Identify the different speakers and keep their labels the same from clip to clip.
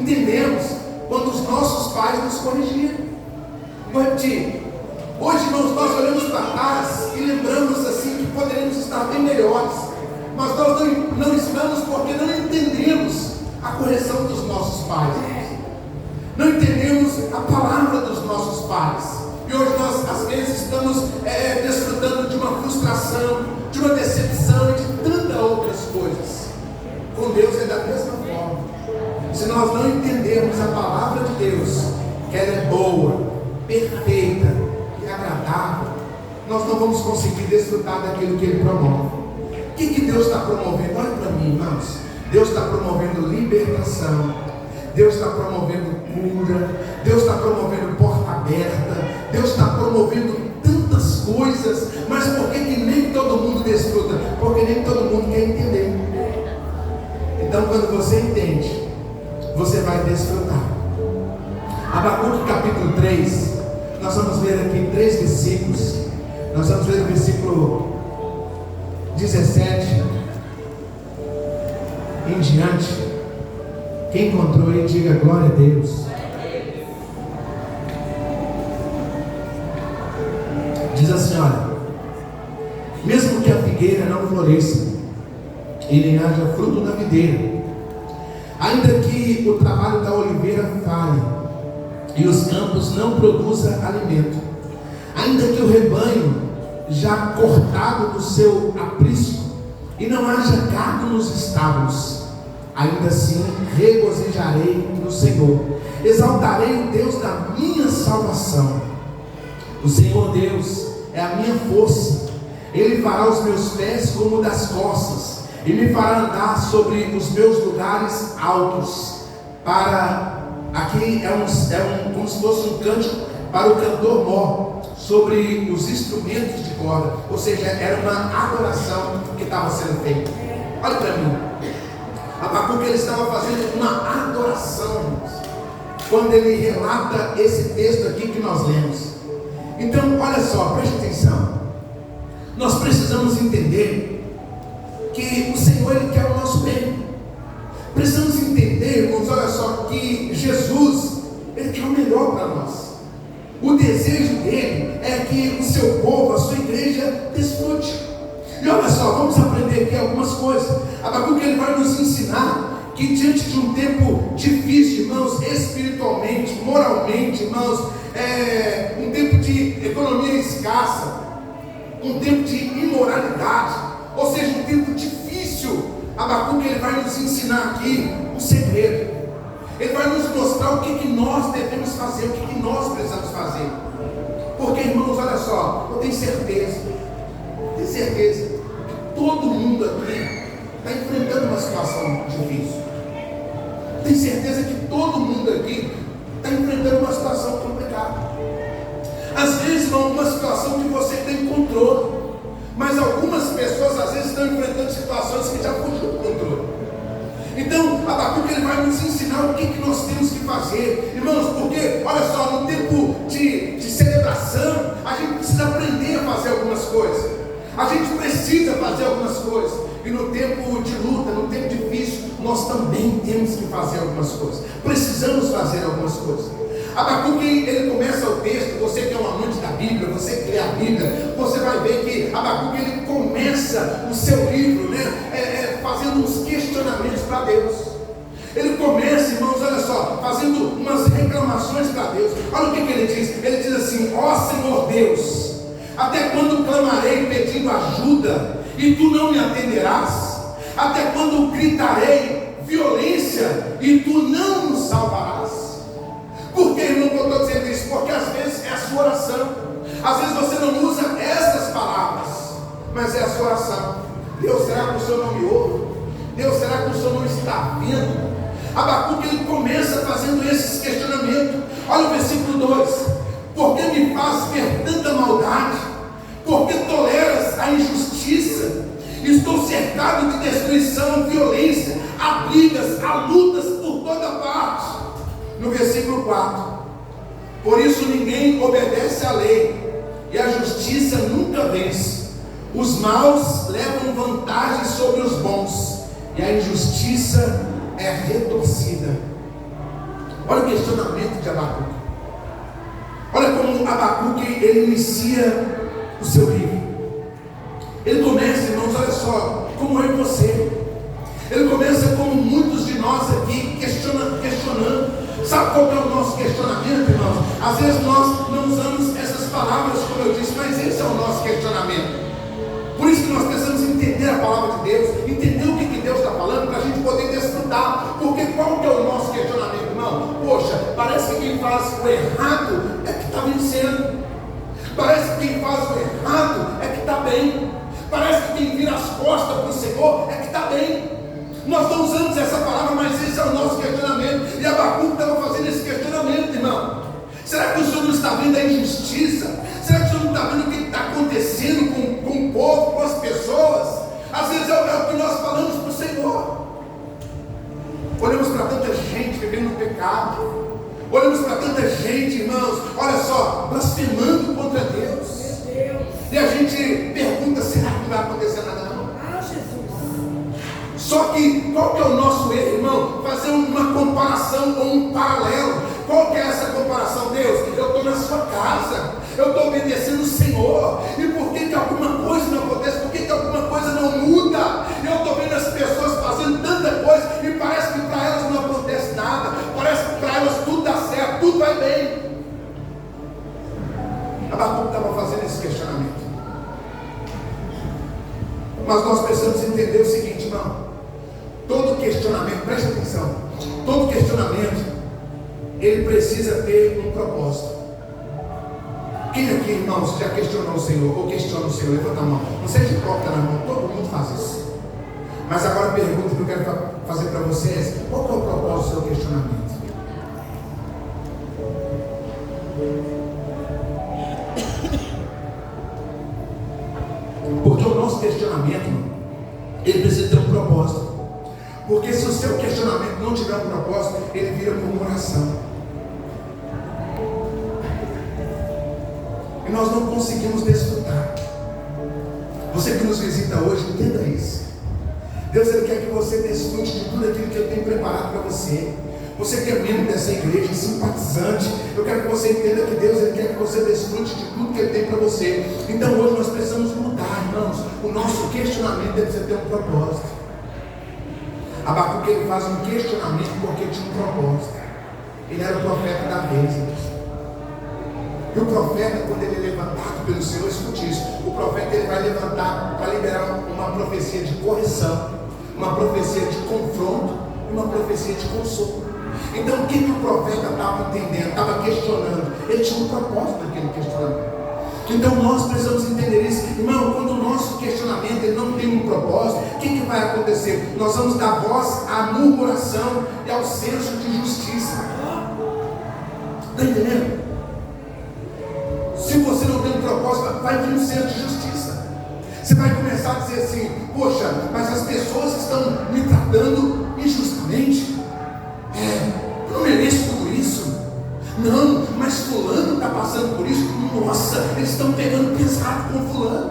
Speaker 1: entendemos quando os nossos pais nos corrigiram. Vou repetir. Hoje, irmãos, nós olhamos para trás e lembramos assim que poderíamos estar bem melhores, mas nós não estamos porque não entendemos a correção dos nossos pais, não entendemos a palavra dos nossos pais, e hoje nós às vezes estamos desfrutando de uma frustração, de uma decepção e de tantas outras coisas. Com Deus é da mesma forma. Se nós não entendermos a palavra de Deus, que ela é boa, perfeita e agradável, nós não vamos conseguir desfrutar daquilo que Ele promove. O que Deus está promovendo? Olha para mim, irmãos. Deus está promovendo libertação, Deus está promovendo cura, Deus está promovendo porta aberta, Deus está promovendo tantas coisas. Mas por que nem todo mundo desfruta? Porque nem todo mundo quer entender. Então, quando você entende, você vai desfrutar. Abacuque capítulo 3, nós vamos ver aqui 3 versículos. Nós vamos ver o versículo 17 em diante. Quem encontrou aí, diga glória a Deus. Diz assim, olha: mesmo que a figueira não floresça e nem haja fruto na videira, ainda que o trabalho da oliveira falhe e os campos não produzam alimento, ainda que o rebanho já cortado do seu aprisco e não haja gado nos estábulos, ainda assim regozijarei no Senhor, exaltarei o Deus da minha salvação. O Senhor Deus é a minha força, Ele fará os meus pés como das costas, e me fará andar sobre os meus lugares altos. Aqui como se fosse um cântico para o cantor mor, sobre os instrumentos de corda, ou seja, era uma adoração que estava sendo feita. Olha para mim, Abacuque ele estava fazendo uma adoração quando ele relata esse texto aqui que nós lemos. Então, olha só, preste atenção. Nós precisamos entender que o Senhor ele quer o nosso bem. Precisamos entender, irmãos, olha só, que Jesus ele quer o melhor para nós. O desejo dele é que o seu povo, a sua igreja, desfrute. E olha só, vamos aprender aqui algumas coisas. Abacuque ele vai nos ensinar que diante de um tempo difícil, irmãos, espiritualmente, moralmente, irmãos, um tempo de economia escassa, um tempo de imoralidade, ou seja, um tempo difícil, Abacuque ele vai nos ensinar aqui o segredo. Ele vai nos mostrar o que nós devemos fazer, o que nós precisamos fazer. Porque, irmãos, olha só, eu tenho certeza que todo mundo aqui está enfrentando uma situação difícil. Tenho certeza que todo mundo aqui está enfrentando uma situação complicada. Às vezes, irmão, uma situação que você tem controle, mas algumas pessoas às vezes estão enfrentando situações que já fugiu do controle. Então, Abacuque ele vai nos ensinar o que nós temos que fazer, irmãos, porque, olha só, no tempo de celebração, a gente precisa aprender a fazer algumas coisas, a gente precisa fazer algumas coisas, e no tempo de luta, no tempo difícil, nós também temos que fazer algumas coisas, precisamos fazer algumas coisas. Abacuque ele começa o texto, você que é um amante da Bíblia, você que lê a Bíblia, você vai ver que Abacuque ele começa o seu livro, fazendo uns questionamentos para Deus. Ele começa, irmãos, olha só, fazendo umas reclamações para Deus. Olha o que ele diz. Ele diz assim: ó Senhor Deus, até quando clamarei pedindo ajuda e tu não me atenderás? Até quando gritarei violência e tu não me salvarás? Por que, irmão, eu estou dizendo isso? Porque às vezes é a sua oração. Às vezes você não usa essas palavras, mas é a sua oração. Deus, será que o Senhor não me ouve? Deus, será que o Senhor não está vendo? Abacuque ele começa fazendo esses questionamentos. Olha o versículo 2: por que me faz ver tanta maldade? Por que toleras a injustiça? Estou cercado de destruição, violência, há brigas, há lutas por toda parte. No versículo 4: por isso ninguém obedece à lei, e a justiça nunca vence. Os maus levam vantagem sobre os bons, e a injustiça é retorcida. Olha o questionamento de Abacuque. Olha como Abacuque ele inicia o seu livro. Ele começa, irmãos, olha só, como eu e você. Ele começa como muitos de nós aqui, questionando. Sabe qual é o nosso questionamento, irmãos? Às vezes nós não usamos essas palavras, como eu disse, mas esse é o nosso questionamento. Por isso que nós precisamos entender a palavra de Deus, entender o que Deus está falando, para a gente poder desfrutar. Porque qual que é o nosso questionamento, irmão? Poxa, parece que quem faz o errado é que está vencendo. Parece que quem faz o errado é que está bem. Parece que quem vira as costas para o Senhor é que está bem. Nós não usamos essa palavra, mas esse é o nosso questionamento. E Abacuque estava fazendo esse questionamento, irmão. Será que o Senhor não está vendo a injustiça? Será que o Senhor não está vendo o que está acontecendo com o povo, com as pessoas? Às vezes é o que nós falamos para o Senhor. Olhamos para tanta gente vivendo no pecado. Olhamos para tanta gente, irmãos, olha só, blasfemando contra Deus. E a gente pergunta, será que não vai acontecer nada não? Só que, qual que é o nosso erro, irmão? Fazer uma comparação ou um paralelo. Qual que é essa comparação, Deus? Eu estou na sua casa, eu estou obedecendo o Senhor, e por que alguma coisa não acontece? Por que alguma coisa não muda? Eu estou vendo as pessoas fazendo tanta coisa, e parece que para elas não acontece nada, parece que para elas tudo dá certo, tudo vai bem. Abacuque estava fazendo esse questionamento. Mas nós precisamos entender o seguinte, irmão. Todo questionamento, preste atenção, todo questionamento, ele precisa ter um propósito. Quem aqui, irmãos, já questionou o Senhor, ou questiona o Senhor? Levanta a mão, não seja hipócrita na mão, todo mundo faz isso. Mas agora a pergunta que eu quero fazer para vocês: qual que é o propósito do seu questionamento? Porque o nosso questionamento, ele precisa ter um propósito. Porque se o seu questionamento não tiver um propósito, ele vira murmuração. E nós não conseguimos desfrutar. Você que nos visita hoje, entenda isso. Deus, Ele quer que você desfrute de tudo aquilo que Ele tem preparado para você. Você que é membro dessa igreja, simpatizante, eu quero que você entenda que Deus, Ele quer que você desfrute de tudo que Ele tem para você. Então hoje nós precisamos mudar, irmãos. O nosso questionamento deve ter um propósito. Abacuque, ele faz um questionamento porque tinha um propósito. Ele era o profeta da vez. E o profeta, quando ele é levantado pelo Senhor, escute isso, o profeta ele vai levantar para liberar uma profecia de correção, uma profecia de confronto e uma profecia de consolo. Então o que o profeta estava entendendo, estava questionando? Ele tinha um propósito naquele questionamento. Então nós precisamos entender isso, irmão. Quando o nosso questionamento ele não tem um propósito, o que vai acontecer? Nós vamos dar voz à murmuração e ao senso de justiça. Está entendendo? Se você não tem um propósito, vai vir um senso de justiça. Você vai começar a dizer assim: poxa, mas as pessoas estão me tratando injustamente. Eu não mereço tudo isso. Não, mas fulano está passando por isso. Nossa, eles estão pegando pesado com fulano.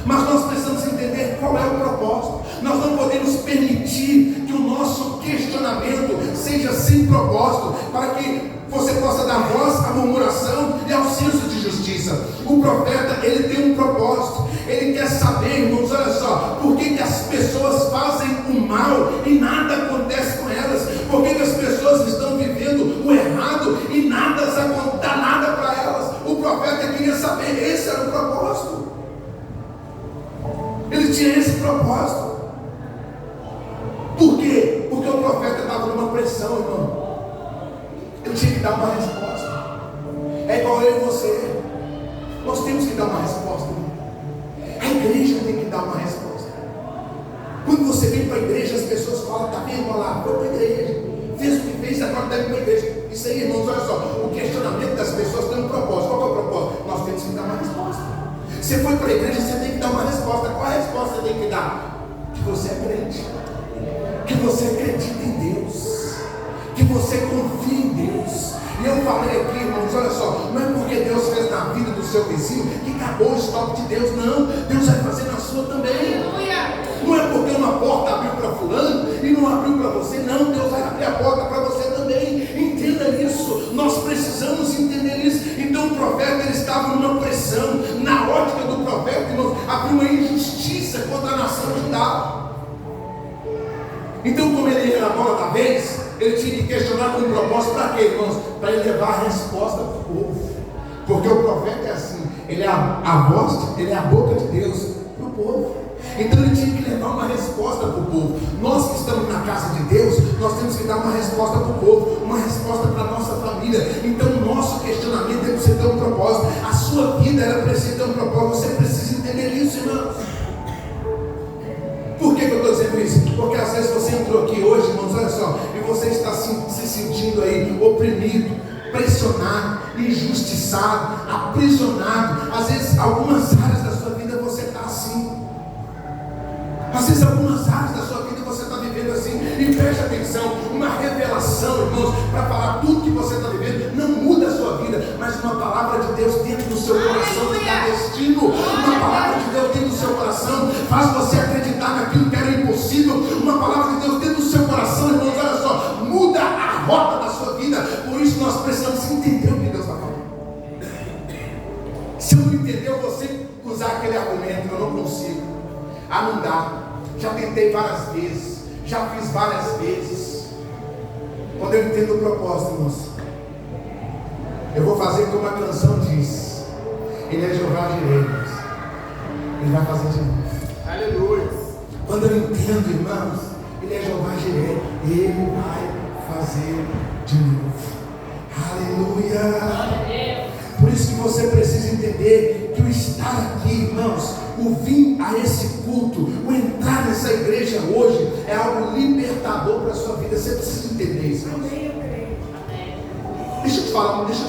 Speaker 1: Mas nós precisamos entender qual é o propósito. Nós não podemos permitir que o nosso questionamento seja sem propósito, para que você possa dar voz à murmuração e ao senso de justiça. O profeta, ele tem um propósito. Ele quer saber, irmãos, olha só, por que as pessoas fazem o mal e nada acontece com elas? Por que as pessoas estão vivendo o errado e nada dá nada para elas? O profeta queria saber, esse era o propósito. Ele tinha esse propósito. Por quê? Porque o profeta estava numa pressão, irmão. Ele tinha que dar uma resposta. É igual eu e você. Nós temos que dar uma resposta, irmão. A igreja tem que dar uma resposta. Quando você vem para a igreja, as pessoas falam: tá vendo, olha lá, foi para a igreja, fez o que fez, agora deve ir para a igreja. Isso aí, irmãos, olha só, o questionamento das pessoas tem um propósito. Qual é o propósito? Nós temos que dar uma resposta. Você foi para a igreja, você tem que dar uma resposta. Qual é a resposta que você tem que dar? Que você é crente, que você acredita em Deus, que você confia em Deus. E eu falei aqui, irmãos, olha só, não é porque Deus fez na vida do seu vizinho que acabou o estoque de Deus, não. Deus vai fazer na sua também. Não é porque uma porta abriu para fulano e não abriu para você, não. Deus vai abrir a porta para você também. Entenda vez, ele tinha que questionar com um propósito para quê, irmãos? Para ele levar a resposta para o povo. Porque o profeta é assim, ele é a voz, ele é a boca de Deus para o povo. Então ele tinha que levar uma resposta para o povo. Nós que estamos na casa de Deus, nós temos que dar uma resposta para o povo, uma resposta para a nossa família. Então o nosso questionamento precisa ter um propósito. A sua vida ela precisa ter um propósito. Você precisa entender isso, irmãos. Por que eu estou dizendo isso? Porque às vezes você entrou aqui hoje, irmãos, olha só, e você está se sentindo aí oprimido, pressionado, injustiçado, aprisionado. Às vezes algumas áreas da sua vida você está assim. Às vezes algumas áreas da sua vida você está vivendo assim. E preste atenção, uma revelação, irmãos, para falar tudo que você está vivendo, não muda a sua vida, mas uma palavra de Deus dentro do seu coração te dá destino. Uma palavra de Deus dentro do seu coração faz você acreditar naquilo que era impossível. Uma palavra de Deus dentro do seu coração, irmãos, olha só, muda a rota da sua vida. Por isso nós precisamos entender o que Deus está falando. Se eu não entender, eu vou sempre usar aquele argumento, eu não consigo. Não dá. Já tentei várias vezes, já fiz várias vezes. Quando eu entendo o propósito, irmãos, eu vou fazer como a canção diz. Ele é Jeová Jireh. Ele vai fazer de novo. Aleluia. Quando eu entendo, irmãos, Ele é Jeová Jireh, Ele vai fazer de novo. Aleluia. Por isso que você precisa entender que o estar aqui, irmãos, o vir a esse culto, o entrar nessa igreja hoje é algo libertador para a sua vida. Você precisa entender isso. Deixa eu te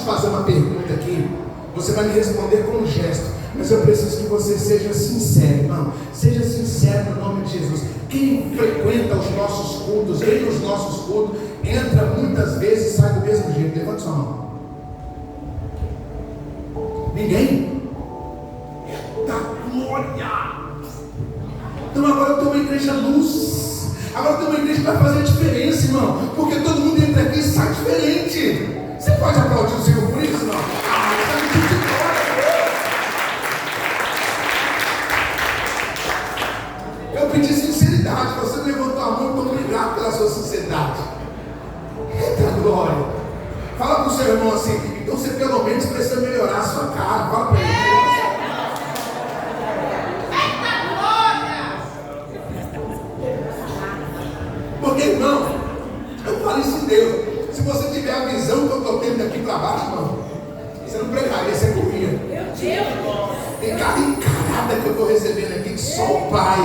Speaker 1: fazer uma pergunta aqui. Você vai me responder com um gesto, mas eu preciso que você seja sincero, irmão. Seja sincero no nome de Jesus. Quem frequenta os nossos cultos, vem nos nossos cultos, entra muitas vezes e sai do mesmo jeito. Levante sua mão. Ninguém? Da glória! Então agora eu tenho uma igreja luz. Agora eu tenho uma igreja que vai fazer a diferença, irmão. Porque todo mundo entra aqui e sai diferente. Você pode aplaudir o Senhor por isso, não? Eu pedi sinceridade. Você levantou a mão, muito obrigado pela sua sinceridade. Eita glória! Fala para o seu irmão assim, então você pelo menos precisa melhorar a sua cara. Fala para ele. Porque, irmão, eu falo isso em Deus. Se você tiver a visão que eu estou tendo daqui para baixo, irmão, você não pregaria, você corria. Meu Deus! Tem cada encarada que eu estou recebendo aqui que só o Pai.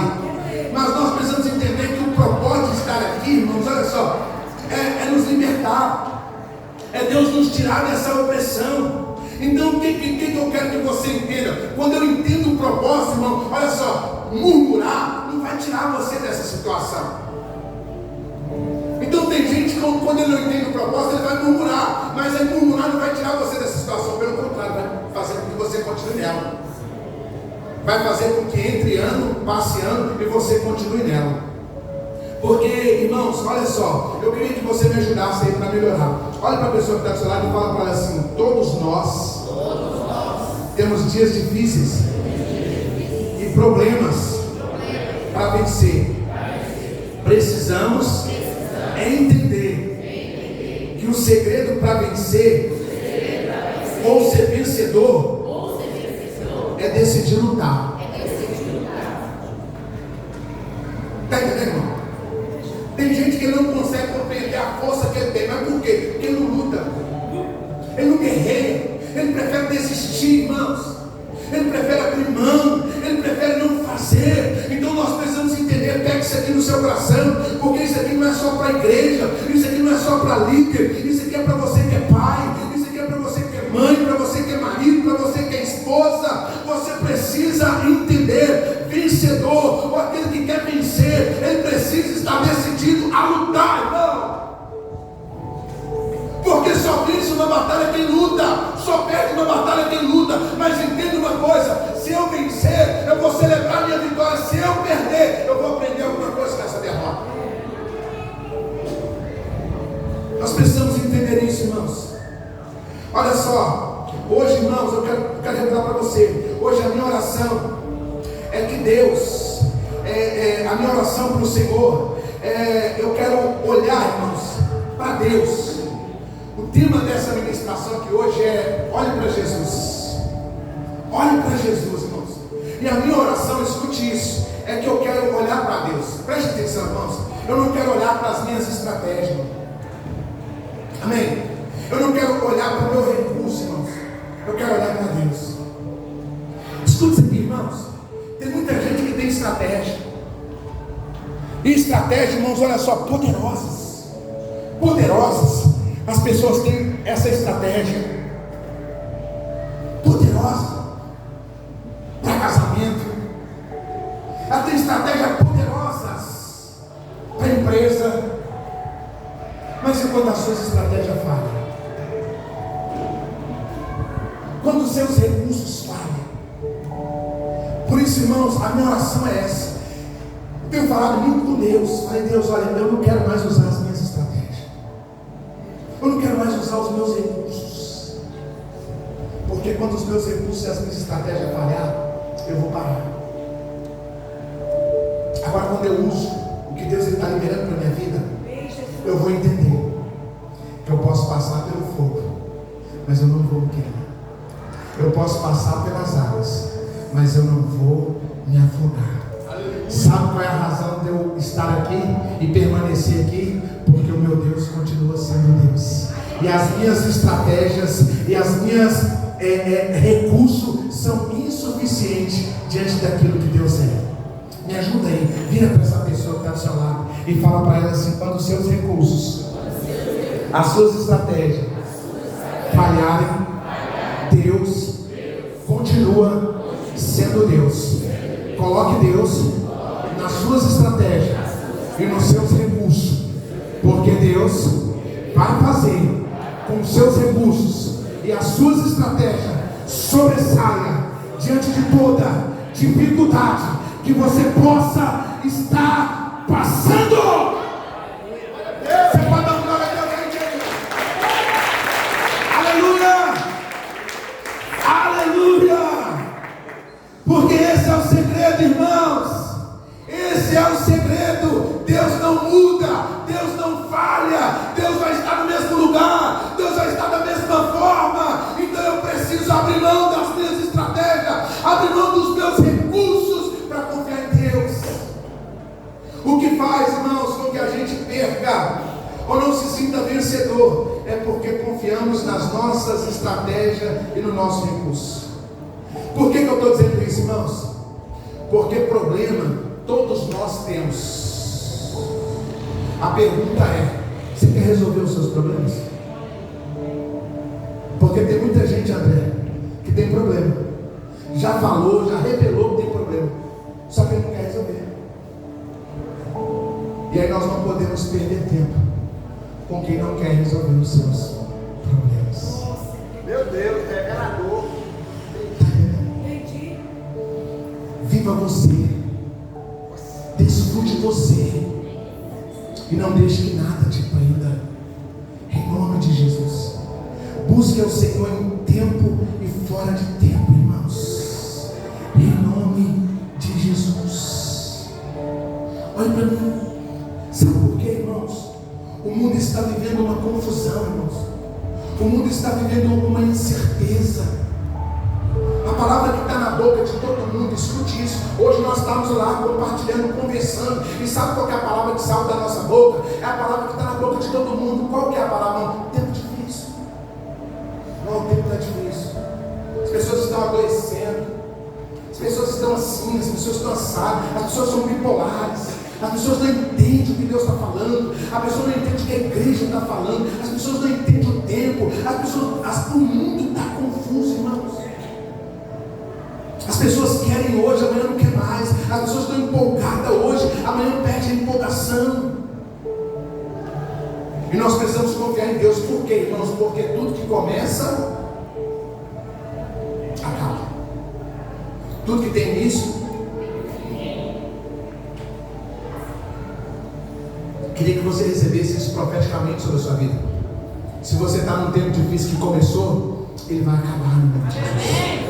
Speaker 1: Mas nós precisamos entender que o propósito de estar aqui, irmãos, olha só, é nos libertar. É Deus nos tirar dessa opressão. Então o que eu quero que você entenda? Quando eu entendo o propósito, irmão, olha só, murmurar não vai tirar você dessa situação. Então tem gente que quando ele não entende o propósito, ele vai murmurar. Mas aí murmurar não vai tirar você dessa situação. Pelo contrário, vai fazer com que você continue nela. Vai fazer com que entre ano, passe ano e você continue nela. Porque, irmãos, olha só, eu queria que você me ajudasse aí para melhorar. Olha para a pessoa que está do seu lado e fala para ela assim: todos nós temos dias difíceis e problemas para vencer. Precisamos entender que o segredo para vencer ou ser vencedor é decidir lutar. Está entendendo, irmão? Tem gente que não consegue compreender a força que ele tem. Mas por quê? Porque ele não luta. Ele não guerreia. Ele prefere desistir, irmãos. Ele prefere abrir mão. Ele prefere não fazer. Então nós precisamos entender. Pega isso aqui no seu coração. Porque isso aqui não é só para a igreja. Isso aqui não é só para líder. Isso aqui é para você que é pai. Isso aqui é para você que é mãe. Para você que é marido. Para você que é esposa. Você precisa entender. Vencedor, ou aquele que quer vencer, ele precisa estar decidido a lutar, irmão. Porque só vence uma batalha quem luta, só perde uma batalha quem luta. Mas entenda uma coisa: se eu vencer, eu vou celebrar minha vitória. Se eu perder, eu vou aprender alguma coisa com essa derrota. Nós precisamos entender isso, irmãos. Olha só, hoje, irmãos, eu quero revelar para você. Hoje a minha oração é que Deus, a minha oração para o Senhor é eu quero olhar, irmãos, para Deus. O tema dessa ministração aqui hoje é: olhe para Jesus. Olhe para Jesus, irmãos. E a minha oração, escute isso, é que eu quero olhar para Deus. Preste atenção, irmãos. Eu não quero olhar para as minhas estratégias. Amém? Eu não quero olhar para o meu recurso, irmãos. Eu quero olhar para Deus. Escute isso aqui, irmãos. Tem muita gente que tem estratégia. E estratégia, irmãos, olha só, poderosas. Poderosas. As pessoas têm essa estratégia poderosa para casamento. Ela tem estratégias poderosas para a empresa. Mas e quando as suas estratégias falham? Quando os seus recursos falham? Por isso, irmãos, a minha oração é essa. Eu tenho falado muito com Deus. Falei: Deus, olha, eu não quero mais usar as minhas estratégias. Eu não quero mais usar os meus recursos. Porque quando os meus recursos e as minhas estratégias falhar, eu vou parar. Agora, quando eu uso o que Deus está liberando para a minha vida, eu vou entender que eu posso passar pelo fogo, mas eu não vou me queimar. Eu posso passar pelas águas, mas eu não vou me afogar. Sabe qual é a razão de eu estar aqui e permanecer aqui? Porque o meu Deus continua sendo Deus. E as minhas estratégias e as minhas recursos são insuficientes diante daquilo que Deus é. Me ajuda aí, vira para essa pessoa que está do seu lado e fala para ela assim: quando os seus recursos, as suas estratégias falharem, Deus continua sendo Deus. Coloque Deus nas suas estratégias e nos seus recursos, porque Deus vai fazer com os seus recursos e as suas estratégias sobressaia diante de toda dificuldade que você possa estar passando. Você pode dar um glória a Deus aí, gente? Aleluia! Aleluia! Porque esse é o segredo, irmãos. Esse é o segredo. Deus não muda, Deus não falha, Deus vai estar no mesmo lugar, Deus vai estar da mesma forma. Então eu preciso abrir mão das minhas estratégias, abrir mão dos meus recursos para confiar em Deus. O que faz, irmãos, com que a gente perca ou não se sinta vencedor é porque confiamos nas nossas estratégias e no nosso recurso. Por que eu estou dizendo isso, irmãos? Porque problema todos nós temos. A pergunta é: você quer resolver os seus problemas? Porque tem muita gente, André, que tem problema. Já falou, já revelou que tem problema, só que ele não quer resolver. E aí nós não podemos perder tempo com quem não quer resolver os seus problemas.
Speaker 2: Meu Deus, revelador.
Speaker 1: Viva você, desfrute você, e não deixe que nada te prenda, em nome de Jesus. Busque ao Senhor em tempo e fora de tempo, irmãos, em nome de Jesus. Olhe para mim, sabe por quê, irmãos? O mundo está vivendo uma confusão, irmãos. O mundo está vivendo uma incerteza. A palavra que está na boca de todo mundo, escute isso. Hoje nós estamos lá compartilhando, conversando. E sabe qual que é a palavra que sai da nossa boca? É a palavra que está na boca de todo mundo. Qual que é a palavra? Não, tempo difícil. Não, o tempo está difícil. As pessoas estão adoecendo. As pessoas estão assim, as pessoas estão assadas. As pessoas são bipolares. As pessoas não entendem o que Deus está falando. A pessoa não entende o que a igreja está falando. As pessoas não entendem o tempo. O mundo está confuso, irmãos. As pessoas querem hoje, amanhã não quer mais. As pessoas estão empolgadas hoje, amanhã perde a empolgação. E nós precisamos confiar em Deus. Por quê, irmãos? Porque tudo que começa acaba. Tudo que tem início. Queria que você recebesse isso profeticamente sobre a sua vida. Se você está num tempo difícil que começou, ele vai acabar no nome de Jesus.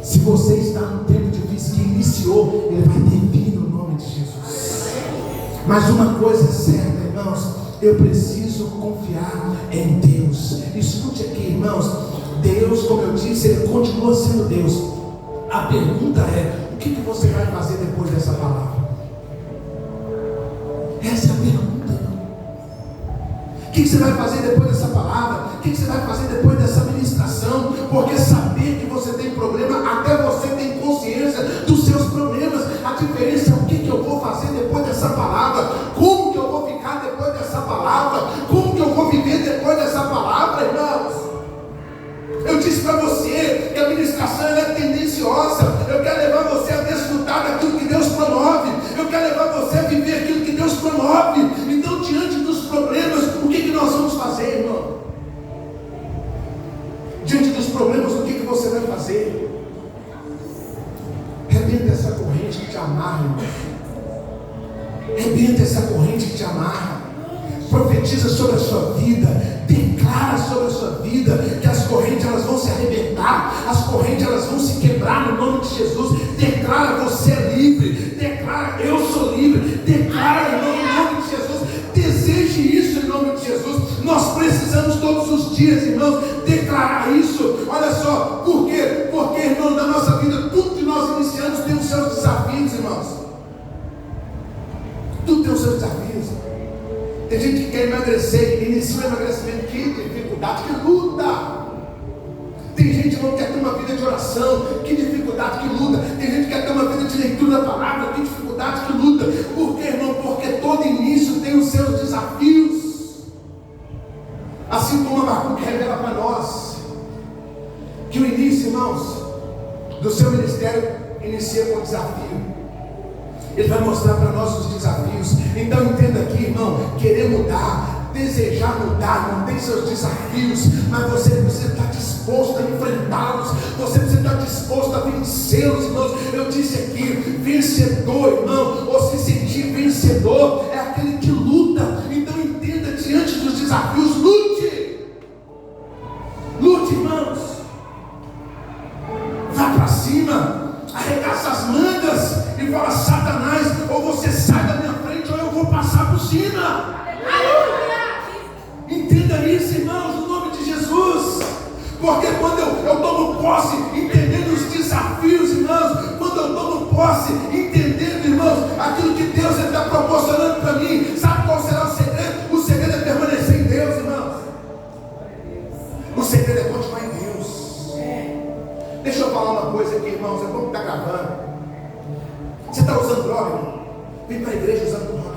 Speaker 1: Se você está num tempo difícil que iniciou, ele vai ter fim no nome de Jesus. Mas uma coisa é certa, irmãos, eu preciso confiar em Deus. Escute aqui, irmãos, Deus, como eu disse, Ele continua sendo Deus. A pergunta é: o que você vai fazer depois dessa palavra? Essa é a pergunta, irmão. O que você vai fazer depois dessa palavra? O que você vai fazer depois dessa ministração? Porque saber que você tem problema, até você tem consciência dos seus problemas. A diferença é o que eu vou fazer depois dessa palavra, como que eu vou ficar depois dessa palavra, como que eu vou viver depois dessa palavra, irmãos. Eu disse para você que a ministração é tendenciosa. Eu quero levar você a desfrutar daquilo que Deus promove. Eu quero levar você a viver aquilo que Deus promove. Então, diante dos problemas, o que nós vamos fazer, irmão? Diante dos problemas, o que você vai fazer? Rebenta essa corrente que te amarra, irmão. Rebenta essa corrente que te amarra. Profetiza sobre a sua vida. Declara sobre a sua vida que as correntes elas vão se arrebentar, as correntes elas vão se quebrar no nome de Jesus. Declara: você é livre. Declara: eu sou livre. Declara em nome de Jesus. Deseje isso em nome de Jesus. Nós precisamos todos os dias, irmãos, declarar isso. Olha só, por quê? Porque, irmão, na nossa vida, tudo que nós iniciamos tem os seus desafios, irmãos. Tudo tem os seus desafios. Tem gente que quer emagrecer, inicia o emagrecimento, que dificuldade, que luta. Tem gente que não quer ter uma vida de oração, que dificuldade, que luta. Tem gente que quer ter uma vida de leitura da palavra, que dificuldade, que luta. Por quê, irmão? Porque todo início tem os seus desafios. Assim como Abacuque revela para nós que o início, irmãos, do seu ministério inicia com desafio. Ele vai mostrar para nós os desafios. Então entenda aqui, irmão, querer mudar, desejar mudar, não tem seus desafios, mas você precisa estar disposto a enfrentá-los. Você precisa estar disposto a vencê-los, irmãos. Eu disse aqui, vencedor, irmão, ou se sentir vencedor, é aquele que luta. Então entenda, diante dos desafios, lute. Lute, irmãos. Vá para cima, arregaça as mangas e fala: Satanás, ou você sai da minha frente ou eu vou passar por cima. Entenda isso, irmãos, no nome de Jesus. Porque quando eu tomo posse, entendendo os desafios, irmãos, quando eu tomo posse, entendendo, irmãos, aquilo que Deus está proporcionando para mim, sabe qual será o segredo? O segredo é permanecer em Deus, irmãos. O segredo é continuar em Deus. Deixa eu falar uma coisa aqui, irmãos, é bom que está gravando. Você está usando droga, irmão? Vem para a igreja usando droga.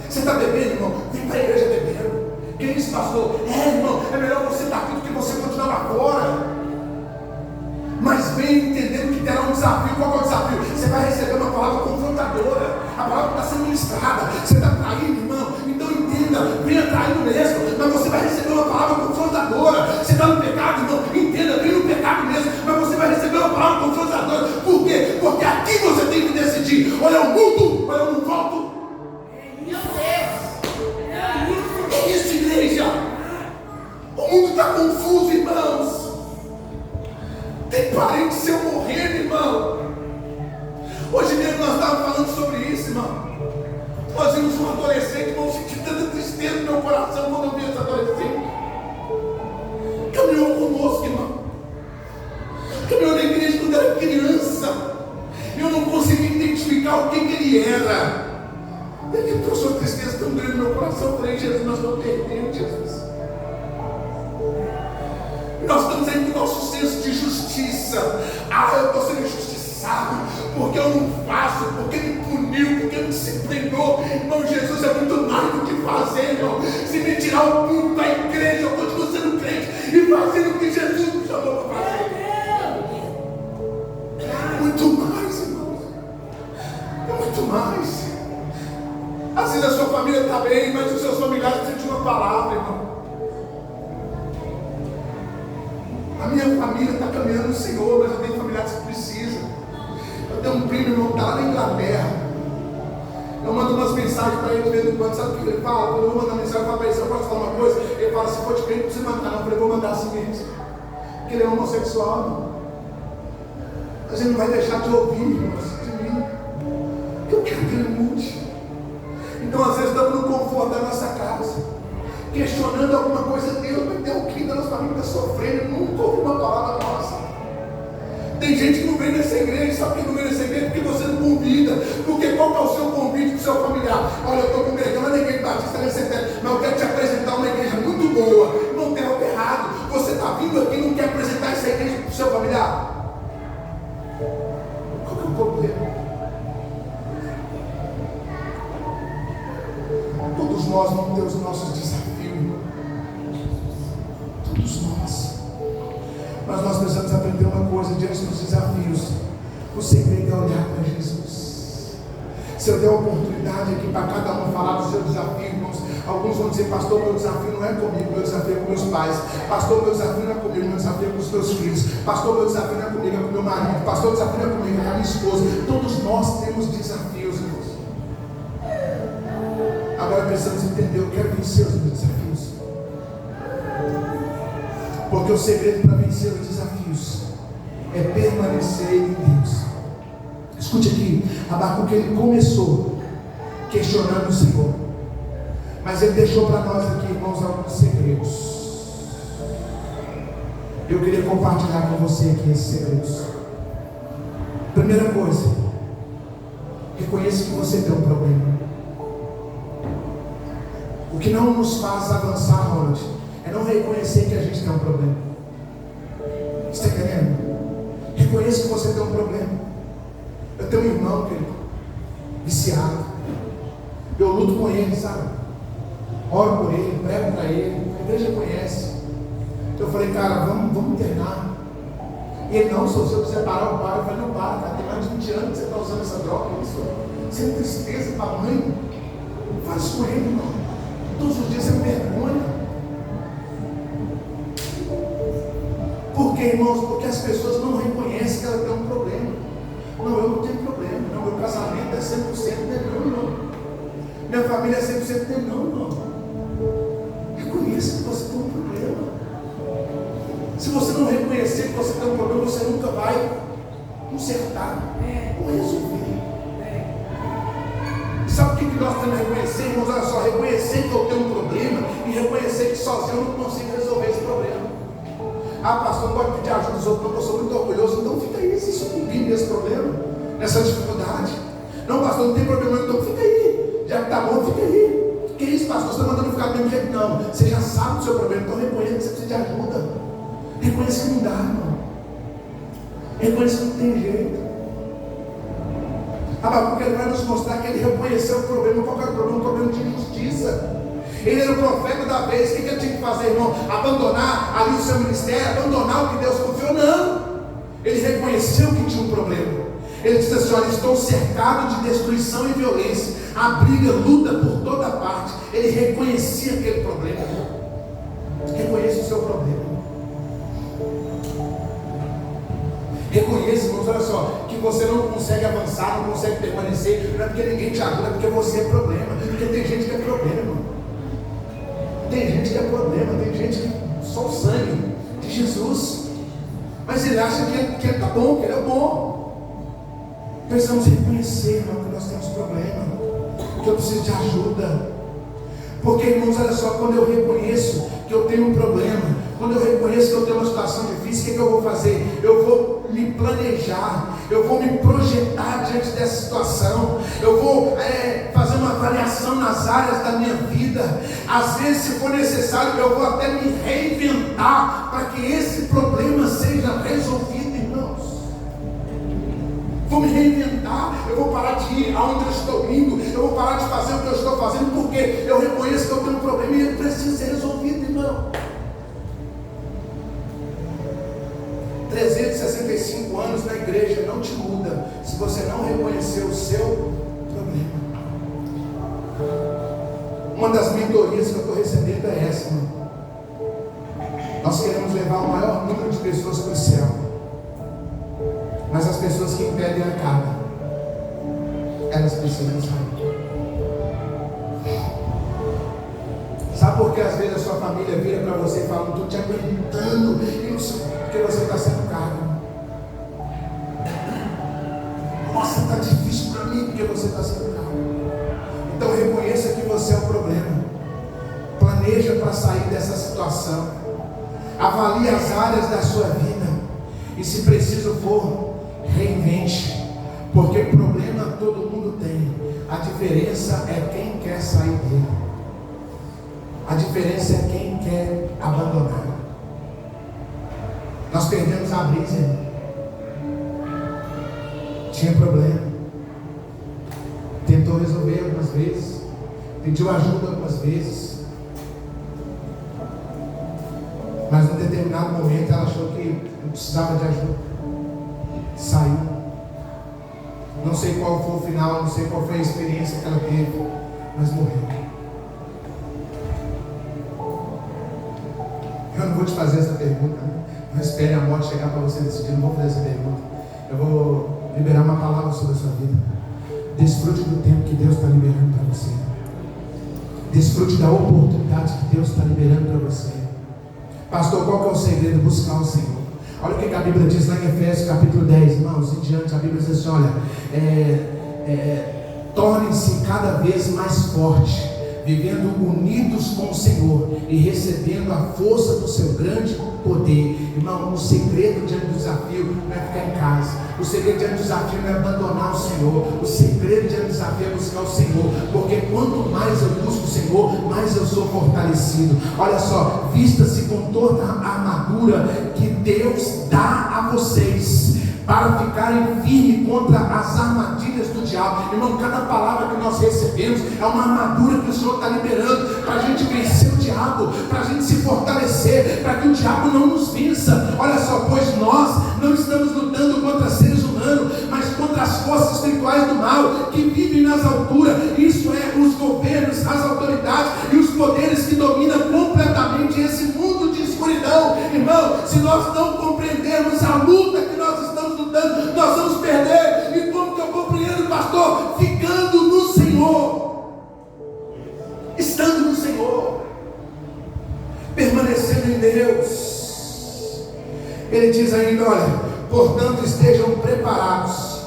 Speaker 1: Você está bebendo, irmão? Vem para a igreja bebendo. Que isso, pastor? Irmão, é melhor você estar aqui do que você continuar lá fora. Mas vem entendendo que terá um desafio. Qual é o desafio? Você vai receber uma palavra confrontadora. A palavra está sendo ministrada. Você está traindo, irmão? Então entenda, venha traindo mesmo. Mas você vai receber uma palavra confrontadora. Você está no pecado, irmão? Entenda, venha no pecado mesmo. Mas você vai receber uma palavra confrontadora. Por quê? Porque aqui você tem que decidir: ou eu mudo, ou eu não volto. É isso, igreja. O mundo está confuso, irmãos. Tem parente seu morrendo, irmão. Hoje mesmo nós estávamos falando sobre isso, irmão. Nós vimos um adolescente, irmão, senti tanta tristeza no meu coração quando eu vi esse adolescente. Caminhou conosco, irmão. Caminhou na igreja quando era criança. Eu não consegui identificar o que ele era. Ele trouxe uma tristeza tão grande no meu coração. Eu falei: Jesus, nós não perdemos, Jesus. Nós estamos aí com o nosso senso de justiça. Eu estou sendo injustiçado porque eu não faço, porque me puniu, porque me disciplinou. Irmão, Jesus é muito mais do que fazer, irmão. Se me tirar o culto da igreja, eu continuo sendo crente e fazendo o que Jesus me chamou para fazer. Muito mais, irmãos. Muito mais. Às vezes a sua família está bem, mas os seus familiares precisam de uma palavra, irmão. A minha família está caminhando no Senhor, mas eu tenho familiares que precisam. Eu tenho um primo, irmão, que está lá na Inglaterra. Eu mando umas mensagens para ele de vez em quando. Sabe o que ele fala? Quando eu vou mandar mensagem, eu falo para ele: eu posso falar uma coisa? Ele fala: se for de crente, não precisa mandar. Não, eu falei: vou mandar assim mesmo. Porque ele é homossexual, irmão. Mas ele não vai deixar de ouvir, irmão, de mim. Eu quero que ele mude. Então às vezes estamos no conforto da nossa casa, questionando alguma coisa. Deus, mas tem o que da nossa família está sofrendo? Nunca ouvi uma palavra nossa. Tem gente que não vem nessa igreja. Sabe por que não vem nessa igreja? Porque você não convida. Porque qual que é o seu convite para o seu familiar? Olha, eu estou congregando na igreja batista nesse tempo, mas eu quero te apresentar uma igreja muito boa. Não tem algo errado. Você está vindo aqui e não quer apresentar essa igreja para o seu familiar? Qual que é o problema? Todos nós vamos ter os nossos desafios. Todos nós. Mas nós precisamos aprender uma coisa diante dos desafios. O segredo é olhar para Jesus. Se eu der a oportunidade aqui para cada um falar do seu desafio, irmãos, alguns vão dizer: pastor, meu desafio não é comigo, meu desafio é com meus pais. Pastor, meu desafio não é comigo, meu desafio é com os meus filhos. Pastor, meu desafio não é comigo, é com meu marido. Pastor, meu desafio não é comigo, é com a minha esposa. Todos nós temos desafios, irmãos. Agora precisamos entender: eu quero vencer os meus desafios. Porque o segredo para vencer os desafios é permanecer em Deus. Escute aqui, Abacuque, ele começou questionando o Senhor, mas ele deixou para nós aqui, irmãos, alguns segredos. Eu queria compartilhar com você aqui esses segredos. Primeira coisa, reconheça que você tem um problema. O que não nos faz avançar, Ronald, é não reconhecer que a gente tem um problema. Você está entendendo? Reconheça que você tem um problema. Eu tenho um irmão, querido, viciado. Eu luto com ele, sabe? Oro por ele, prego para ele. A igreja conhece. Eu falei: cara, vamos internar. E ele: não, se eu quiser parar, eu paro. Eu falei: não, para, cara, tem mais de 20 anos que você está usando essa droga. Isso, sem tristeza para a mãe. Faz com ele, irmão. Todos os dias você me vergonha. Por quê, irmãos? Porque as pessoas não reconhecem que ela tem um problema. Não, eu não tenho problema. Não, meu casamento é 100% dele. Não. Minha família é 100% dele. Não. Reconheça que você tem um problema. Se você não reconhecer que você tem um problema, você nunca vai consertar ou resolver. Sabe o que nós temos que reconhecer, irmãos? Olha só, reconhecer que eu tenho um problema e reconhecer que sozinho eu não consigo resolver esse problema. Ah, pastor, não pode pedir ajuda dos outros, porque eu sou muito orgulhoso. Então fica aí, se sucumbir nesse problema, nessa dificuldade. Não, pastor, não tem problema, então fica aí. Já que está bom, fica aí. Que isso, pastor? Você está mandando ficar do mesmo jeito? Não, você já sabe do seu problema, então reconheça que você precisa de ajuda. Reconheça que não dá, irmão. Reconheça que não tem jeito. Porque ele vai nos mostrar que ele reconheceu o problema. Qual era o problema? O problema de injustiça. Ele era o profeta da vez. O que ele tinha que fazer, irmão? Abandonar ali o seu ministério, abandonar o que Deus confiou? Não. Ele reconheceu que tinha um problema. Ele disse assim: olha, estou cercado de destruição e violência, a briga, luta por toda parte. Ele reconhecia aquele problema. Reconheça o seu problema. Reconheça, irmãos, olha só, que você não consegue avançar, não consegue permanecer. Não é porque ninguém te ajuda, é porque você é problema. Porque tem gente que é problema, irmão. Tem gente que é problema, tem gente que só o sangue de Jesus. Mas ele acha que ele está bom, que ele é bom. Precisamos reconhecer, irmão, que nós temos problema, que eu preciso de ajuda. Porque, irmãos, olha só, quando eu reconheço que eu tenho um problema, quando eu reconheço que eu tenho uma situação difícil, o que eu vou fazer? Eu vou me planejar, eu vou me projetar diante dessa situação, eu vou fazer uma avaliação nas áreas da minha vida. Às vezes, se for necessário, eu vou até me reinventar para que esse problema seja resolvido, irmãos. Vou me reinventar, eu vou parar de ir aonde eu estou indo, eu vou parar de fazer o que eu estou fazendo, porque eu reconheço que eu tenho um problema e ele precisa ser resolvido, irmão. 365 anos na igreja não te muda se você não reconhecer o seu problema. Uma das mentorias que eu estou recebendo é essa, irmão. Nós queremos levar o maior número de pessoas para o céu, mas as pessoas que impedem a carga, elas precisam sair. Sabe por que às vezes a sua família vira para você e fala: não estou te aguentando, e não sei, porque você está sendo carga. Nossa, está difícil para mim porque você está sendo carga. Então reconheça seja para sair dessa situação. Avalie as áreas da sua vida. E se preciso for, reinvente. Porque problema todo mundo tem. A diferença é quem quer sair dele. A diferença é quem quer abandonar. Nós perdemos a brisa, irmão. Tinha problema. Tentou resolver algumas vezes. Pediu ajuda algumas vezes. Mas num determinado momento ela achou que não precisava de ajuda. Saiu. Não sei qual foi o final, não sei qual foi a experiência que ela teve, mas morreu. Eu não vou te fazer essa pergunta, né? Não espere a morte chegar para você decidir, não vou fazer essa pergunta. Eu vou liberar uma palavra sobre a sua vida. Desfrute do tempo que Deus está liberando para você. Desfrute da oportunidade que Deus está liberando para você. Pastor, qual que é o segredo? Buscar o Senhor. Olha o que a Bíblia diz lá em Efésios capítulo 10, irmãos, em diante, a Bíblia diz assim, olha, tornem-se cada vez mais fortes, vivendo unidos com o Senhor e recebendo a força do seu grande poder. Irmão, o segredo diante do desafio não é ficar em casa. O segredo diante do desafio não é abandonar o Senhor. O segredo diante do desafio é buscar o Senhor. Porque quanto mais eu busco o Senhor, mais eu sou fortalecido. Olha só, vista-se com toda a armadura que Deus dá a vocês, para ficarem firmes contra as armadilhas do diabo. Irmão, cada palavra que nós recebemos é uma armadura que o Senhor está liberando para a gente vencer o diabo, para a gente se fortalecer, para que o diabo não nos vença. Olha só, pois nós não estamos lutando contra seres humanos, mas contra as forças espirituais do mal que vivem nas alturas. Isso é, os governos, as autoridades e os poderes que dominam completamente esse mundo de escuridão. Irmão, se nós não compreendermos a luta que nós estamos lutando, nós vamos perder. E como que eu compreendo, pastor? Ficando no Senhor, estando no Senhor, permanecendo em Deus. Ele diz ainda, olha, portanto estejam preparados,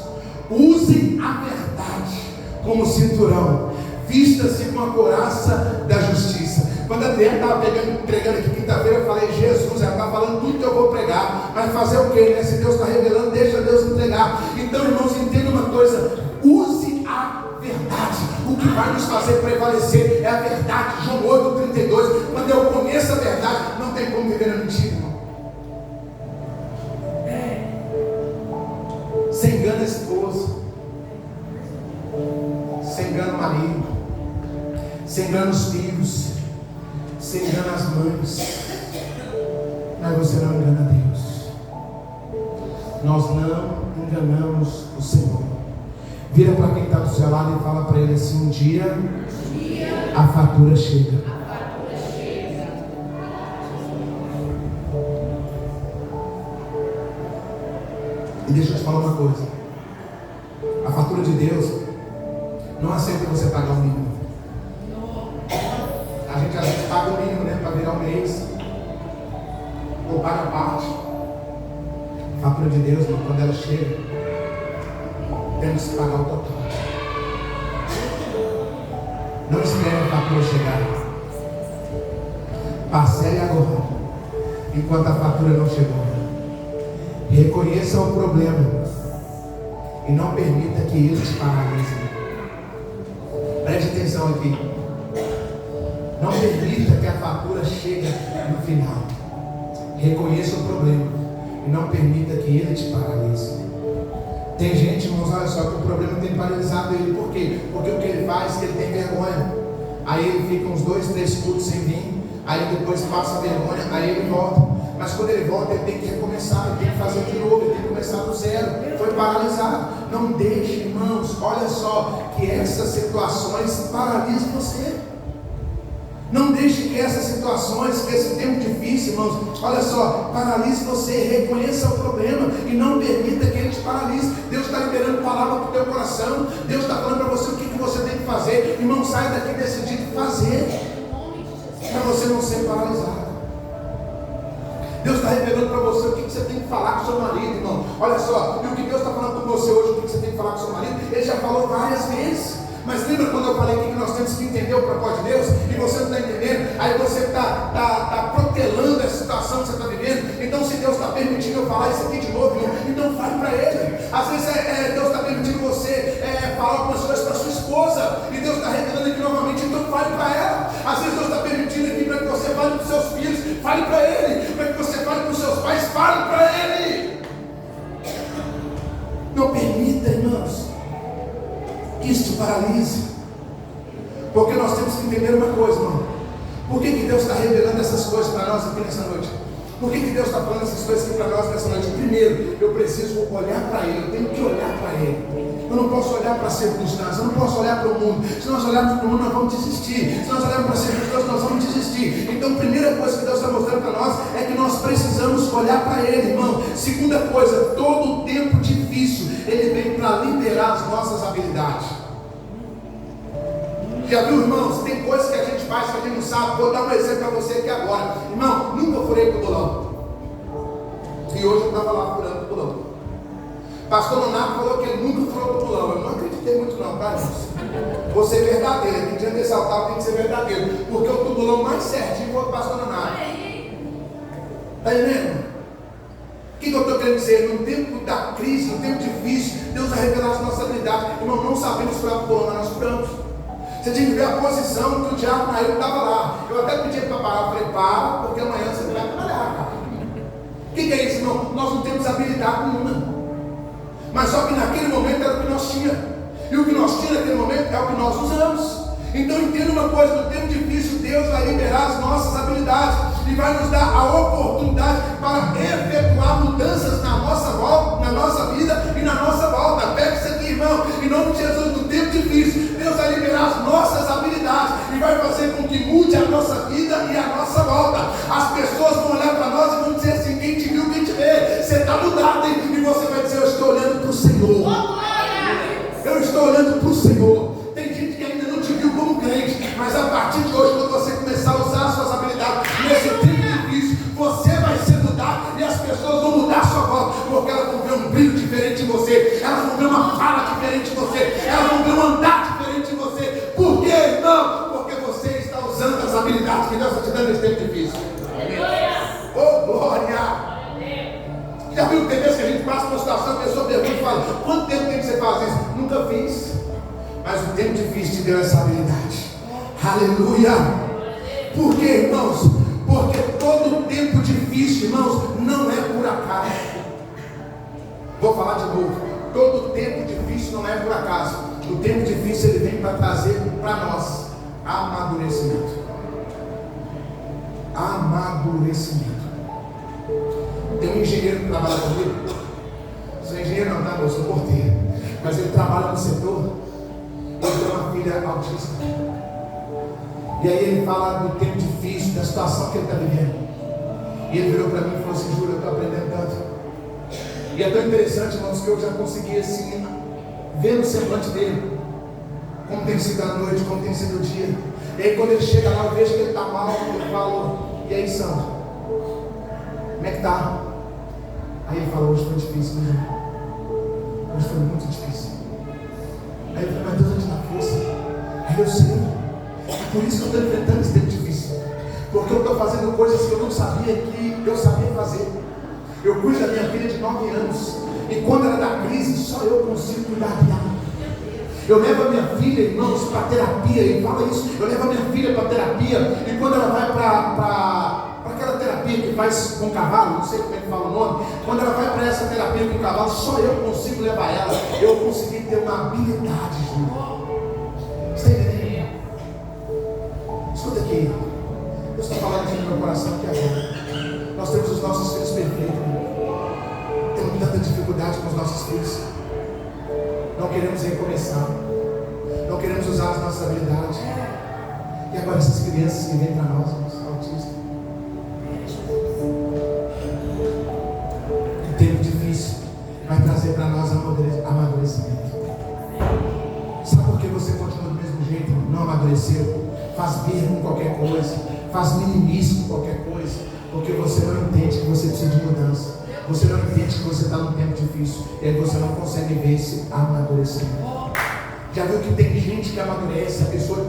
Speaker 1: usem a verdade como cinturão, vista-se com a couraça da justiça. Quando a Adriana estava pregando aqui quinta-feira, eu falei, Jesus, ela está falando tudo que eu vou pregar, mas fazer o quê, né? Se Deus está revelando, deixa Deus entregar. Então, irmãos, entenda uma coisa, use a verdade. O que vai nos fazer prevalecer é a verdade. João 8:32. Quando eu conheço a verdade, não tem como viver na mentira, irmão. Você engana a esposa, você engana o marido, você engana os filhos, você engana as mães, mas você não engana Deus. Nós não enganamos o Senhor. Vira para quem está do seu lado e fala para ele assim: um dia a fatura chega. E deixa eu te falar uma coisa: a fatura de Deus não aceita você pagar o mínimo. A gente às vezes paga o mínimo, né, para virar um mês, ou paga a parte. A fatura de Deus, quando ela chega, temos que pagar o total. Não espere a fatura chegar. Parcele agora, enquanto a fatura não chegou. Reconheça o problema e não permita que ele te paralise. Preste atenção aqui. Não permita que a fatura chegue no final. Reconheça o problema e não permita que ele te paralise. Tem gente, irmãos, olha só, que o problema tem paralisado ele. Por quê? Porque o que ele faz, ele tem vergonha. Aí ele fica uns 2, 3 cultos sem vir. Aí depois passa a vergonha, aí ele volta. Mas quando ele volta, ele tem que recomeçar, ele tem que fazer de novo, ele tem que começar do zero. Foi paralisado. Não deixe, irmãos, olha só, que essas situações paralisem você. Não deixe que essas situações, que esse tempo difícil, irmãos, olha só, paralise você. Reconheça o problema e não permita que ele te paralise. Deus está liberando palavra para o teu coração. Deus está falando para você o que você tem que fazer. Irmão, sai daqui decidido fazer, para você não ser paralisado. Deus está revelando para você o que você tem que falar com o seu marido, irmão. Olha só, e o que Deus está falando com você hoje, o que você tem que falar com o seu marido, Ele já falou várias vezes. Mas lembra quando eu falei aqui que nós temos que entender o propósito de Deus? E você não está entendendo? Aí você está protelando essa situação que você está vivendo. Então, se Deus está permitindo eu falar isso aqui de novo, então fale para Ele. Às vezes Deus está permitindo você falar algumas coisas para sua esposa, e Deus está revelando aqui novamente, então fale para ela. Às vezes Deus está permitindo aqui para que você fale para os seus filhos, fale para Ele. Para que você fale para os seus pais, fale para Ele. Não permita, irmãos, que isso te paralise. Porque nós temos que entender uma coisa, irmão. Por que Deus está revelando essas coisas para nós aqui nessa noite? Por que Deus está falando essas coisas aqui para nós nessa noite? Primeiro, eu preciso olhar para Ele, eu tenho que olhar para Ele. Eu não posso olhar para as circunstâncias, eu não posso olhar para o mundo. Se nós olharmos para o mundo, nós vamos desistir. Se nós olharmos para as circunstâncias, nós vamos desistir. Então, a primeira coisa que Deus está mostrando para nós é que nós precisamos olhar para Ele, irmão. Segunda coisa, todo tempo difícil, Ele vem para liberar as nossas habilidades. Já viu, irmãos? Tem coisas que a gente faz que a gente não sabe. Vou dar um exemplo para você aqui agora. Irmão, nunca furei tubulão. E hoje eu estava lá furando tubulão. Pastor Nonato falou que ele nunca furou tubulão. Eu não acreditei muito não, tá, irmãos? Vou ser verdadeiro. Aqui diante desse altar tem que ser verdadeiro. Porque o tubulão mais certinho foi o pastor Nonato. Está entendendo? O que eu estou querendo dizer? No tempo da crise, no tempo difícil, Deus vai revelar as nossas habilidades. Irmão, não sabemos furar tubulão, mas nós furamos. Você tinha que ver a posição que o diabo caiu, estava lá. Eu até pedi para parar, eu falei, para, porque amanhã você vai trabalhar, cara. O que é isso, irmão? Nós não temos habilidade nenhuma. Mas só que naquele momento era o que nós tínhamos. E o que nós tínhamos naquele momento é o que nós usamos. Então entenda uma coisa, no tempo difícil Deus vai liberar as nossas habilidades e vai nos dar a oportunidade para efetuar mudanças na nossa volta, na nossa vida e na nossa volta. Pega isso aqui, irmão, em nome de Jesus. No tempo difícil Deus vai liberar as nossas habilidades e vai fazer com que mude a nossa vida e a nossa volta. As pessoas vão olhar para nós e vão dizer assim: quem te viu, quem te vê, você está mudado, hein? E você vai dizer: eu estou olhando para o Senhor. Eu estou olhando para o Senhor. Tem gente que ainda não te viu como crente, mas a partir de hoje, quando você começar a usar as suas habilidades nesse tempo difícil, você vai ser mudado e as pessoas vão mudar a sua volta, porque elas vão ver um brilho diferente em você, elas vão ver uma fala diferente em você, elas vão ver um andar diferente em você. Por quê? Não, porque você está usando as habilidades que Deus está te dando nesse tempo difícil. Oh, glória! Já viu que tem vezes que a gente passa uma situação, a pessoa pergunta e fala: quanto tempo tem que você faz isso? Nunca fiz. Mas o tempo difícil te deu essa habilidade. Aleluia! Por quê, irmãos? Porque todo tempo difícil, irmãos, não é por acaso. Vou falar de novo. Todo tempo difícil não é por acaso. O tempo difícil ele vem para trazer para nós amadurecimento. Amadurecimento. Tem um engenheiro que trabalha comigo. Sou engenheiro não, tá? Eu sou porteiro. Mas ele trabalha no setor. Ele tem uma filha autista. E aí ele fala do tempo difícil, da situação que ele está vivendo. E ele virou para mim e falou assim: Júlio, eu estou aprendendo tanto. E é tão interessante, irmãos, que eu já consegui assim ver no semblante dele como tem sido a noite, como tem sido o dia. E aí quando ele chega lá, eu vejo que ele está mal. Eu falo: e aí, Sandro, como é que tá? Aí ele falou: hoje foi difícil, né? Hoje foi muito difícil. Aí eu falei: mas Deus vai te dar força. Aí eu sei. É por isso que eu estou enfrentando esse tempo difícil. Porque eu estou fazendo coisas que eu não sabia que eu sabia fazer. Eu cuido da minha filha de 9 anos. E quando ela dá crise, só eu consigo cuidar dela. Eu levo a minha filha, irmãos, para terapia. E fala isso. Eu levo a minha filha para terapia. E quando ela vai para aquela terapia que faz com cavalo, não sei como é que fala o nome. Quando ela vai para essa terapia com cavalo, só eu consigo levar ela. Eu consegui ter uma habilidade, Júlio. Você está entendendo? Escuta aqui. Deus está falando aqui no meu coração aqui agora. Nós temos os nossos filhos perfeitos. Temos tanta dificuldade com os nossos filhos. Não queremos recomeçar. Não queremos usar as nossas habilidades. E agora essas crianças que vêm para nós, autistas. Um tempo difícil vai trazer para nós amadurecimento. Sabe por que você continua do mesmo jeito? Não amadureceu? Faz birra com qualquer coisa, faz minimice com qualquer coisa, porque você não entende que você precisa de mudança, você não entende que você está num tempo difícil, e aí você não consegue ver esse amadurecimento. Já viu que tem gente que amadurece, a pessoa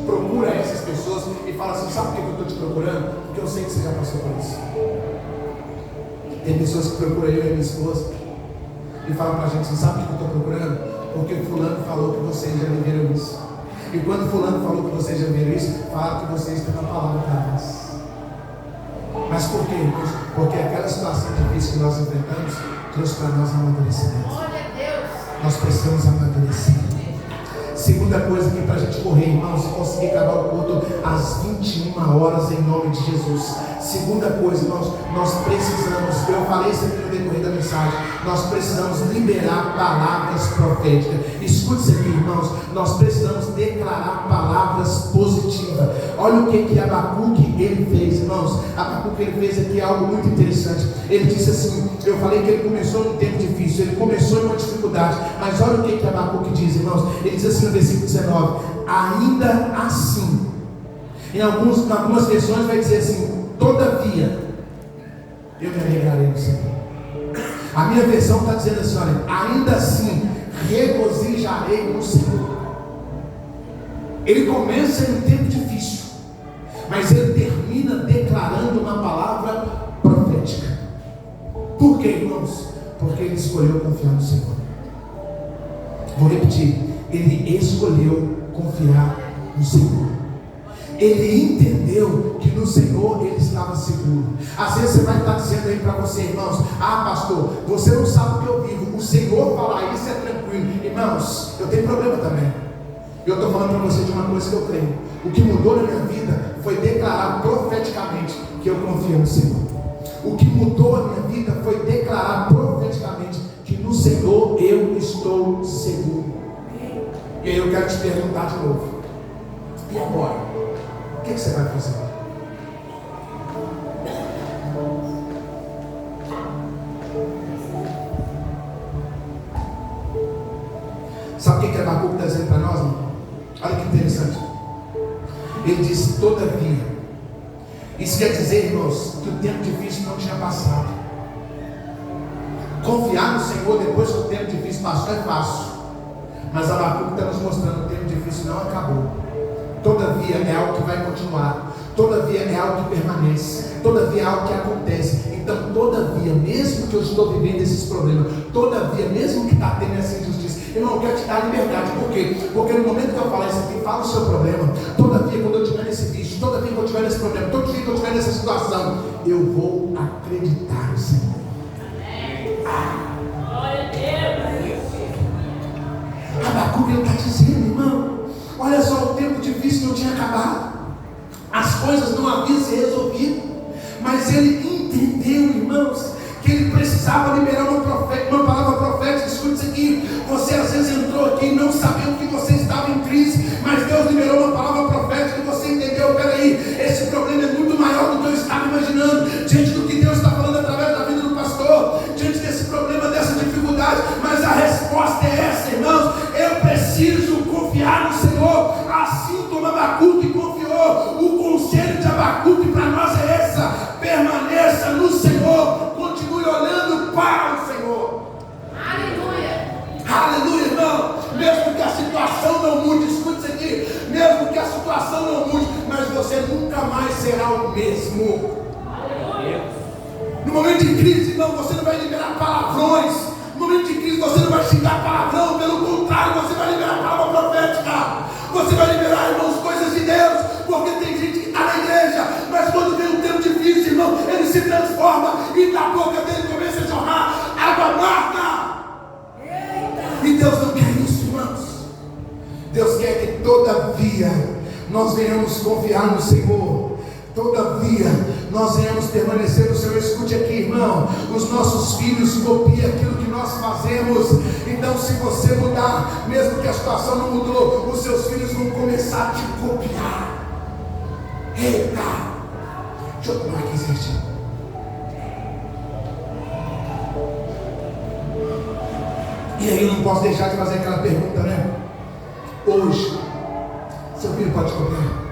Speaker 1: procura essas pessoas e fala assim: sabe por que eu estou te procurando? Porque eu sei que você já passou por isso. Tem pessoas que procuram eu e a minha esposa e falam pra gente assim: sabe por que eu estou procurando? Porque fulano falou que vocês já viveram isso. E quando fulano falou que vocês já viram isso, falaram que vocês têm uma palavra para nós. Mas por quê, irmãos? Porque aquela situação difícil que nós enfrentamos trouxe para nós amadurecimento. Nós precisamos amadurecer. Segunda coisa aqui para a gente correr, irmãos, conseguir acabar o culto às 21 horas em nome de Jesus. Segunda coisa, nós precisamos, eu falei isso aqui no decorrer da mensagem, nós precisamos liberar palavras proféticas. Escute isso aqui, irmãos, nós precisamos declarar palavras positivas. Olha o que Abacuque ele fez, irmãos. Abacuque ele fez aqui algo muito interessante. Ele disse assim, eu falei que ele começou num tempo difícil, ele começou em uma dificuldade, mas olha o que Abacuque diz, irmãos. Ele diz assim no versículo 19: ainda assim, em algumas versões vai dizer assim: todavia eu me alegrarei no Senhor. A minha versão está dizendo assim: olha, ainda assim regozijarei no Senhor. Ele começa em um tempo difícil, mas ele termina declarando uma palavra profética. Por quê, irmãos? Porque ele escolheu confiar no Senhor. Vou repetir: ele escolheu confiar no Senhor. Ele entendeu que no Senhor ele estava seguro. Às vezes você vai estar dizendo aí para você, irmãos: ah, pastor, você não sabe o que eu vivo. O Senhor falar isso é tranquilo. Irmãos, eu tenho problema também. Eu estou falando para você de uma coisa que eu creio. O que mudou na minha vida foi declarar profeticamente que eu confio no Senhor. O que mudou a minha vida foi declarar profeticamente que no Senhor eu estou seguro. E aí eu quero te perguntar de novo: e agora? O que você vai fazer? Sabe o que Abacuque está dizendo para nós, irmão? Olha que interessante. Ele diz: todavia. Isso quer dizer, irmãos, que o tempo difícil não tinha passado. Confiar no Senhor depois que o tempo difícil passou é fácil. Mas Abacuque está nos mostrando que o tempo difícil não acabou. Todavia é algo que vai continuar. Todavia é algo que permanece. Todavia é algo que acontece. Então, todavia, mesmo que eu estou vivendo esses problemas, todavia, mesmo que está tendo essa injustiça, irmão, eu quero te dar liberdade. Por quê? Porque no momento que eu falar isso aqui, fala o seu problema. Todavia, quando eu estiver nesse vício, todavia quando eu estiver nesse problema, todo dia que eu estiver nessa situação, eu vou acreditar no Senhor.
Speaker 3: Glória a Deus.
Speaker 1: Abacuque está dizendo, irmão, olha só, o tempo difícil não tinha acabado, as coisas não haviam se resolvido, mas ele entendeu, irmãos, que ele precisava liberar uma palavra profética. Escute isso aqui: você às vezes entrou aqui e não sabia que você estava em crise, mas Deus liberou uma palavra profética e você entendeu: peraí, esse problema é muito maior do que eu estava imaginando. Diante do que Deus está falando através da vida do pastor, diante desse problema, dessa dificuldade, mas a resposta é essa, irmãos: eu preciso confiar no Senhor, assim como Abacuque confiou. O conselho de Abacuque para nós é essa: permaneça no Senhor, continue olhando para o Senhor.
Speaker 3: Aleluia.
Speaker 1: Aleluia, irmão. Mesmo que a situação não mude, escute isso aqui: mesmo que a situação não mude, mas você nunca mais será o mesmo.
Speaker 3: Aleluia.
Speaker 1: No momento de crise, irmão, você não vai liberar palavrões. No momento de crise você não vai xingar palavrão, pelo contrário, você vai liberar palavra profética. Você vai liberar, irmãos, coisas de Deus, porque tem gente que está na igreja, mas quando vem um tempo difícil, irmão, ele se transforma e da boca dele começa a jorrar água morta. E Deus não quer isso, irmãos. Deus quer que todavia nós venhamos confiar no Senhor. Todavia nós venhamos permanecer no Senhor. Escute aqui, irmão: os nossos filhos copiam aquilo que nós fazemos. Então, se você mudar, mesmo que a situação não mudou, os seus filhos vão começar a te copiar. Eita! Deixa eu tomar aqui, gente. E aí eu não posso deixar de fazer aquela pergunta, né? Hoje, seu filho pode te copiar?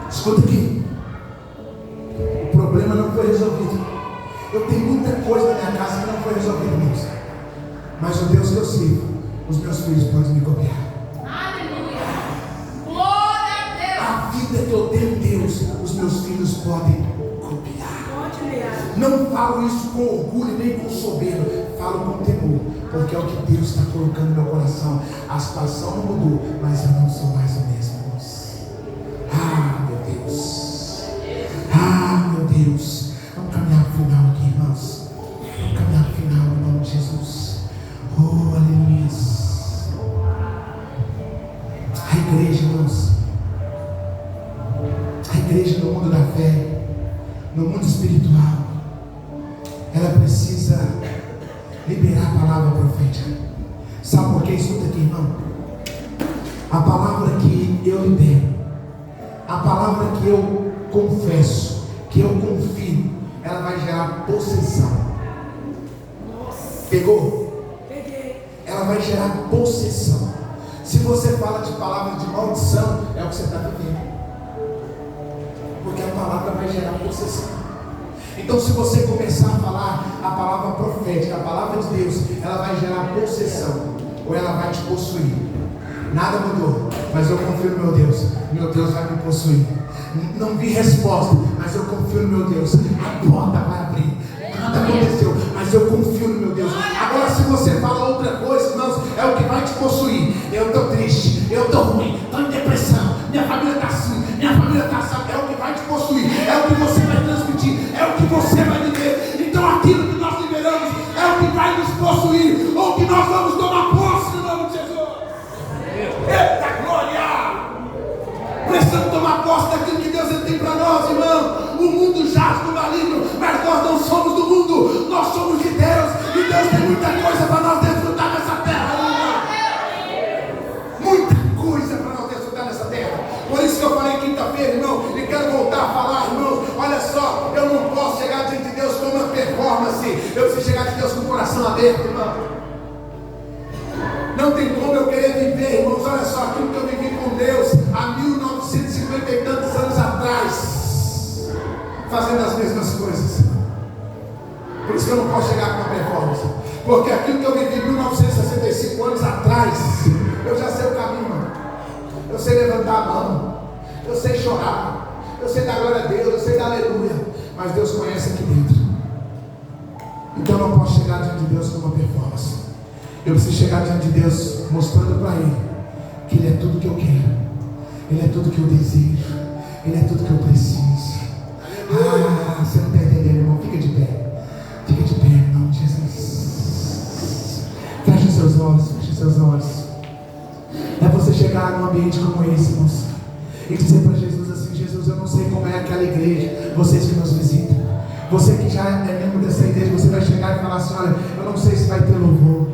Speaker 1: Escuta aqui: o problema não foi resolvido. Eu tenho muita coisa na minha casa que não foi resolvida, Deus. Mas o Deus que eu sirvo, os meus filhos podem me copiar.
Speaker 3: Aleluia. Glória a Deus.
Speaker 1: A vida que eu tenho em Deus, os meus filhos podem copiar. Não falo isso com orgulho nem com soberba, falo com temor, porque é o que Deus está colocando no meu coração. A situação não mudou, mas eu não sou mais o mesmo. Ah, meu Deus. Ah, meu Deus. Vamos caminhar para o final aqui, irmãos. Vamos caminhar para o final em nome de Jesus. Oh, aleluia. A igreja, irmãos. A igreja no mundo da fé, no mundo espiritual, ela precisa liberar a palavra profética. Sabe por que? Escuta aqui, irmão. A palavra que eu libero, a palavra que eu confesso, que eu confio, ela vai gerar possessão. Pegou?
Speaker 3: Peguei.
Speaker 1: Ela vai gerar possessão. Se você fala de palavras de maldição, é o que você está vivendo. Porque a palavra vai gerar possessão. Então, se você começar a falar a palavra profética, a palavra de Deus, ela vai gerar possessão, ou ela vai te possuir. Nada mudou, mas eu confio no meu Deus. Meu Deus vai me possuir. Não vi resposta, mas eu confio no meu Deus. A porta vai abrir. Nada aconteceu, mas eu confio no meu Deus. Agora, se você fala outra coisa, irmãos, é o que vai te possuir. Eu estou triste, eu estou ruim, estou em depressão, minha família está assim, minha família está assim. É o que vai te possuir, é o que você vai transmitir, é o que você vai viver. Então, aquilo que nós liberamos é o que vai nos possuir, ou que nós vamos tomar posse no nome de Jesus. Eita glória! Precisamos tomar posse daquilo que Deus tem para nós, irmão. O mundo jaz do maligno, mas nós não somos do mundo, nós somos de Deus. E Deus tem muita coisa para nós desfrutar nessa terra, irmão. Muita coisa para nós desfrutar nessa terra. Por isso que eu falei quinta-feira, irmão, e quero voltar a falar, irmão. Olha só, eu não posso chegar diante de Deus com uma performance. Eu preciso chegar diante de Deus com o coração aberto, irmão. Não tem como eu querer viver, irmãos, olha só, aquilo que eu vivi com Deus há 1950 e tantos anos atrás, fazendo as mesmas coisas. Por isso que eu não posso chegar com uma performance, porque aquilo que eu vivi 1965 anos atrás, eu já sei o caminho, mano. Eu sei levantar a mão, eu sei chorar, eu sei dar glória a Deus, eu sei dar aleluia, mas Deus conhece aqui dentro. Então eu não posso chegar diante de Deus com uma performance. Eu preciso chegar diante de Deus mostrando para Ele que Ele é tudo que eu quero, Ele é tudo que eu desejo, Ele é tudo que eu preciso. Ah, você não está entendendo, irmão? Fica de pé, irmão, Jesus. Feche seus olhos, feche seus olhos. É você chegar num ambiente como esse, irmãos, e dizer para Jesus assim: Jesus, eu não sei como é aquela igreja, vocês que nos visitam, você que já é membro dessa igreja, você vai chegar e falar assim: olha, eu não sei se vai ter louvor,